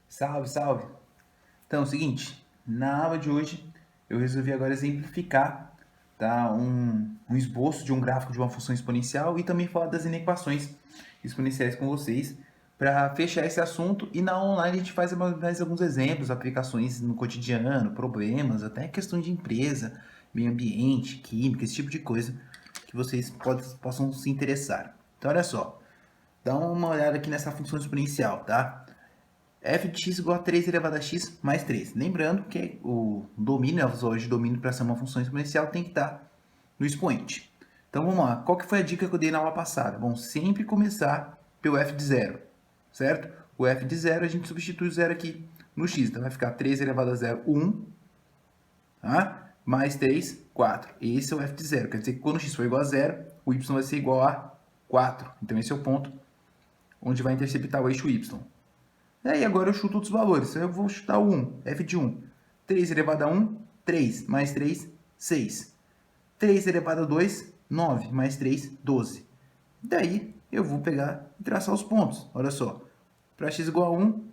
Salve, salve! Então é o seguinte, na aula de hoje eu resolvi agora exemplificar, tá, um esboço de um gráfico de uma função exponencial e também falar das inequações exponenciais com vocês para fechar esse assunto. E na aula online a gente faz mais alguns exemplos, aplicações no cotidiano, problemas, até questão de empresa, meio ambiente, química, esse tipo de coisa que vocês possam se interessar. Então olha só, dá uma olhada aqui nessa função exponencial, tá? F de x igual a 3 elevado a x mais 3. Lembrando que o domínio, a visual de domínio para ser uma função exponencial tem que estar no expoente. Então vamos lá, qual que foi a dica que eu dei na aula passada? Bom, sempre começar pelo f de zero, certo? O f de zero a gente substitui o zero aqui no x, então vai ficar 3 elevado a zero, 1, tá? Mais 3, 4. Esse é o f de zero, quer dizer que quando x for igual a zero, o y vai ser igual a 4. Então esse é o ponto onde vai interceptar o eixo y. E aí agora eu chuto outros valores. Eu vou chutar o 1, f de 1. 3 elevado a 1, 3. Mais 3, 6. 3 elevado a 2, 9. Mais 3, 12. Daí eu vou pegar e traçar os pontos. Olha só. Para x igual a 1,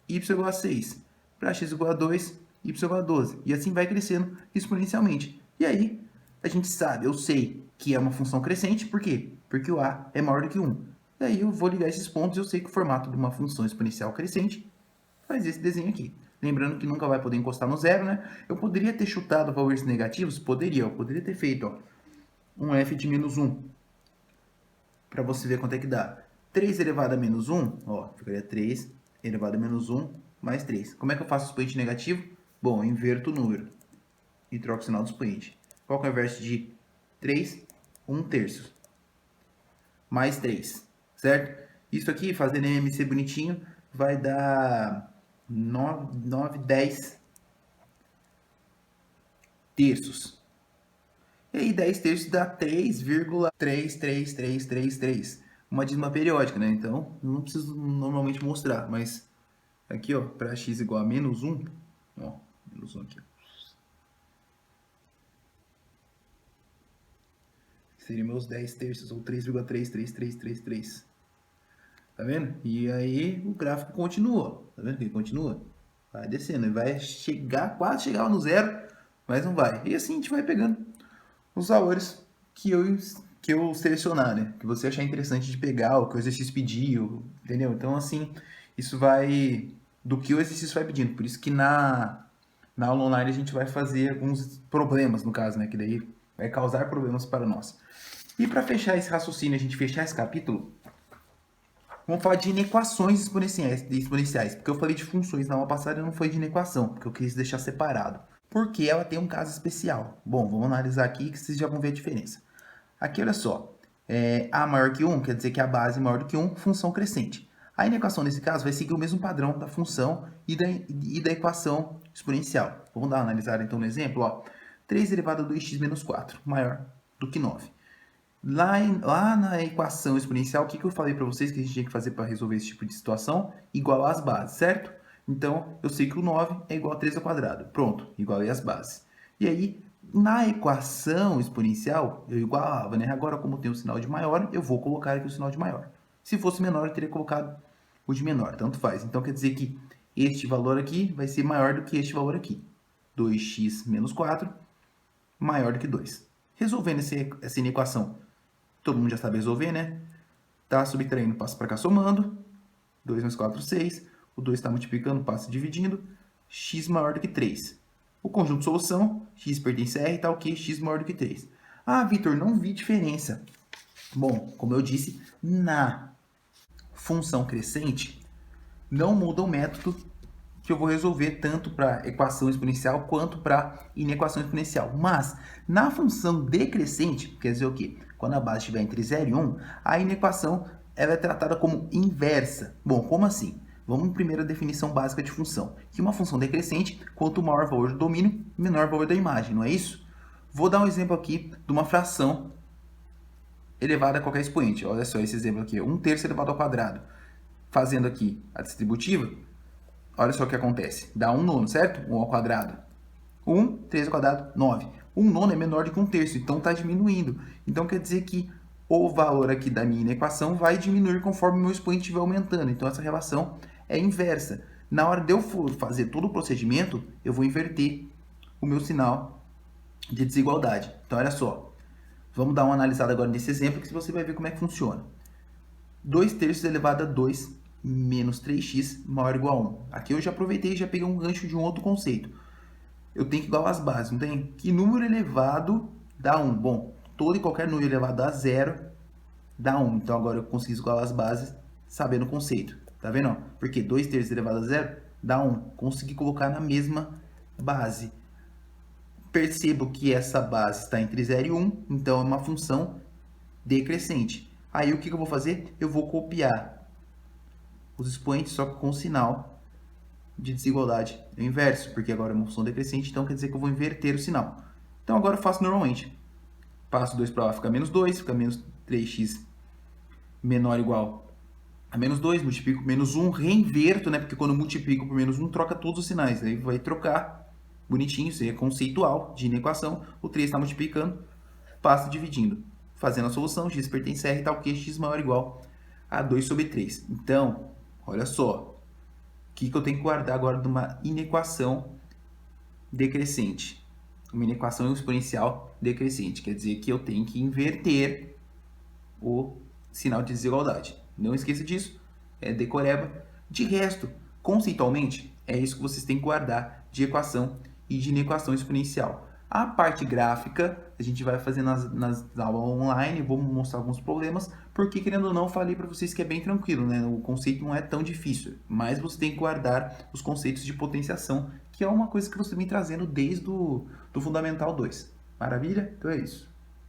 y igual a 6. Para x igual a 2, y igual a 12. E assim vai crescendo exponencialmente. E aí a gente sabe, eu sei que é uma função crescente. Por quê? Porque o a é maior do que 1. E aí eu vou ligar esses pontos e eu sei que o formato de uma função exponencial crescente faz esse desenho aqui. Lembrando que nunca vai poder encostar no zero, né? Eu poderia ter chutado valores negativos? Poderia. Eu poderia ter feito ó, um f de menos 1. Para você ver quanto é que dá. 3 elevado a menos 1, ó, ficaria 3 elevado a menos 1 mais 3. Como é que eu faço o expoente negativo? Bom, eu inverto o número e troco o sinal do expoente. Qual que é o inverso de 3? 1 terço. Mais 3, certo? Isso aqui, fazendo MC bonitinho, vai dar 9, 10 terços. E aí 10 terços dá 3,33333. Uma dízima periódica, né? Então, não preciso normalmente mostrar, mas aqui, ó, para x igual a menos 1, ó, menos 1 aqui, ó. Seria meus 10 terços, ou 3,33333. Tá vendo? E aí o gráfico continua. Tá vendo que ele continua? Vai descendo. Ele vai chegar, quase chegar no zero, mas não vai. E assim a gente vai pegando os valores que eu selecionar, né? Que você achar interessante de pegar, o que o exercício pediu, entendeu? Então, assim, isso vai do que o exercício vai pedindo. Por isso que na aula online a gente vai fazer alguns problemas, no caso, né? Que daí vai causar problemas para nós. E para fechar esse raciocínio, a gente fechar esse capítulo, vamos falar de inequações exponenciais, porque eu falei de funções na aula passada e não foi de inequação, porque eu quis deixar separado. Porque ela tem um caso especial. Bom, vamos analisar aqui que vocês já vão ver a diferença. Aqui, olha só. A maior que 1 quer dizer que a base é maior do que 1, função crescente. A inequação, nesse caso, vai seguir o mesmo padrão da função e da equação exponencial. Vamos dar uma analisada, então, no exemplo. Ó. 3 elevado a 2x menos 4, maior do que 9. Lá na equação exponencial, o que eu falei para vocês que a gente tinha que fazer para resolver esse tipo de situação? Igualar as bases, certo? Então, eu sei que o 9 é igual a 3 ao quadrado. Pronto, igualei as bases. E aí, na equação exponencial, eu igualava, né? Agora, como tem o sinal de maior, eu vou colocar aqui o sinal de maior. Se fosse menor, eu teria colocado o de menor, tanto faz. Então, quer dizer que este valor aqui vai ser maior do que este valor aqui. 2x menos 4 maior do que 2. Resolvendo essa inequação, todo mundo já sabe resolver, né? Tá subtraindo, passa para cá somando. 2 mais 4, 6. O 2 está multiplicando, passa dividindo. X maior do que 3. O conjunto de solução, x pertence a R, tá ok? X maior do que 3. Ah, Vitor, não vi diferença. Bom, como eu disse, na função crescente, não muda o método que eu vou resolver tanto para equação exponencial quanto para inequação exponencial. Mas, na função decrescente, quer dizer o quê? Quando a base estiver entre 0 e 1, a inequação ela é tratada como inversa. Bom, como assim? Vamos primeiro à definição básica de função. Que uma função decrescente, quanto maior o valor do domínio, menor o valor da imagem, não é isso? Vou dar um exemplo aqui de uma fração elevada a qualquer expoente. Olha só esse exemplo aqui, 1 terço elevado ao quadrado. Fazendo aqui a distributiva, olha só o que acontece. Dá 1 nono, certo? 1 ao quadrado. 1, 3 ao quadrado, 9. 1 nono é menor do que 1 terço, então está diminuindo. Então quer dizer que o valor aqui da minha equação vai diminuir conforme o meu expoente estiver aumentando. Então essa relação é inversa. Na hora de eu for fazer todo o procedimento, eu vou inverter o meu sinal de desigualdade. Então, olha só. Vamos dar uma analisada agora nesse exemplo que você vai ver como é que funciona. 2 terços elevado a 2 menos 3x maior ou igual a 1. Aqui eu já aproveitei e já peguei um gancho de um outro conceito. Eu tenho que igualar as bases, não tem? Que número elevado dá 1? Bom, todo e qualquer número elevado a 0 dá 1. Então agora eu consigo igualar as bases sabendo o conceito. Tá vendo? Porque 2 terços elevado a 0 dá 1. Consegui colocar na mesma base. Percebo que essa base está entre 0 e 1, então é uma função decrescente. Aí o que eu vou fazer? Eu vou copiar os expoentes, só que com o sinal de desigualdade é o inverso, porque agora é uma função decrescente, então quer dizer que eu vou inverter o sinal. Então agora eu faço normalmente. Passo 2 para lá, fica menos 2, fica menos 3x menor ou igual a menos 2, multiplico por menos 1, reinverto, né? Porque quando eu multiplico por menos 1, troca todos os sinais. Aí vai trocar, bonitinho, isso aí é conceitual de inequação. O 3 está multiplicando, passa dividindo. Fazendo a solução, x pertence a r, tal que x maior ou igual a 2 sobre 3. Então, olha só. O que eu tenho que guardar agora de uma inequação decrescente? Uma inequação exponencial decrescente. Quer dizer que eu tenho que inverter o sinal de desigualdade. Não esqueça disso. É decoreba. De resto, conceitualmente, é isso que vocês têm que guardar de equação e de inequação exponencial. A parte gráfica, a gente vai fazer nas aulas online, vou mostrar alguns problemas, porque, querendo ou não, falei para vocês que é bem tranquilo, né? O conceito não é tão difícil, mas você tem que guardar os conceitos de potenciação, que é uma coisa que você vem trazendo desde do Fundamental 2. Maravilha? Então é isso.